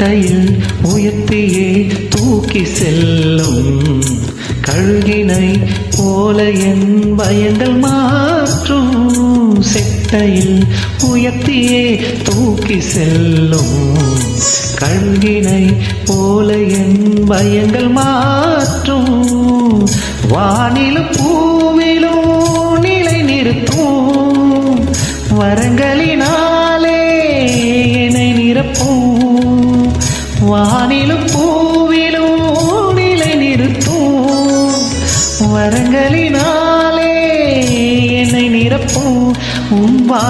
செட்டையில் உயர்த்தியே தூக்கி செல்லும் கழுகினை போல என் பயங்கள் மாற்றும். செட்டையில் உயர்த்தியே தூக்கி செல்லும் கழுகினை போல என் பயங்கள் மாற்றும். வானிலும் பூவிலும் நிலை நிறுத்தும் வரங்கள்